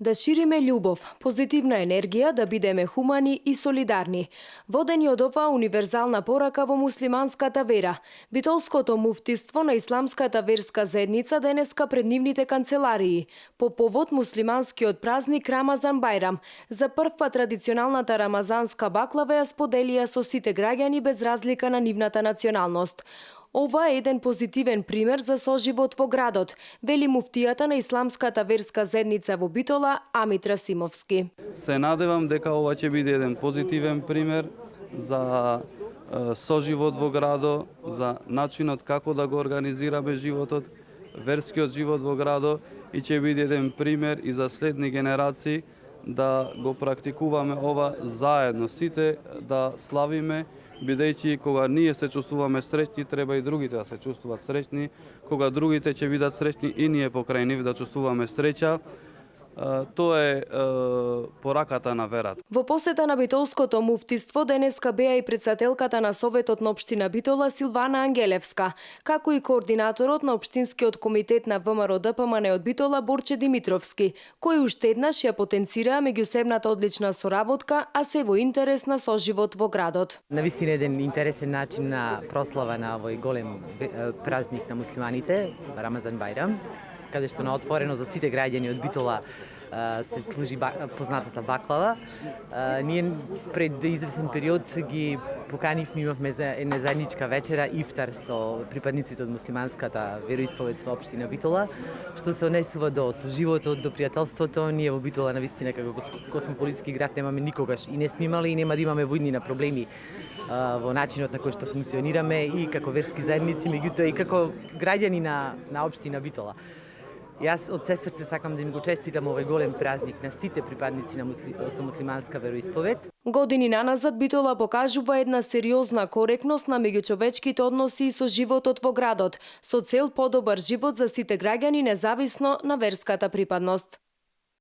Да шириме љубов, позитивна енергија, да бидеме хумани и солидарни. Водени од оваа универзална порака во муслиманската вера, Битолското муфтиство на Исламската верска заедница денеска пред нивните канцеларии, по повод муслиманскиот празник Рамазан Бајрам, за прв пат традиционалната рамазанска баклава ја споделија со сите граѓани без разлика на нивната националност. Ова е еден позитивен пример за соживот во градот, вели муфтијата на Исламската верска заедница во Битола, Амит Расимовски. Се надевам дека ова ќе биде еден позитивен пример за соживот во градот, за начинот како да го организираме животот, верскиот живот во градот и ќе биде еден пример и за следни генерации да го практикуваме ова заедно, сите да славиме, бидејќи кога ние се чувствуваме среќни, треба и другите да се чувствуваат среќни. Кога другите ќе бидат среќни и ние покрај нив да чувствуваме среќа. Тоа е пораката на верата. Во посета на Битолското муфтиство денеска беа и председателката на Советот на општина Битола Силвана Ангелевска, како и координаторот на општинскиот комитет на ВМРО ДПМН од Битола Борче Димитровски, кои уште еднаш ја потенцираа меѓусебната одлична соработка, а се во интерес на соживот во градот. Навистина еден интересен начин на прослава на овој голем празник на муслиманите, Рамазан Бајрам, каде што на отворено за сите граѓани од Битола се служи познатата баклава. Ние пред извесен период ги поканивме, имавме една заедничка вечера, ифтар со припадниците од муслиманската вероисповед во општина Битола, што се однесува до соживотот, до пријателството. Ние во Битола навистина како космополитски град немаме никогаш и не сме имали и нема да имаме во иднина проблеми во начинот на кој што функционираме и како верски заедници, меѓутоа и како граѓани на општина Битола. Јас од се срце сакам да им го честитам овој голем празник на сите припадници со муслиманска вероисповед. Години наназад Битола покажува една сериозна коректност на меѓучовечките односи и со животот во градот, со цел подобар живот за сите граѓани независно на верската припадност.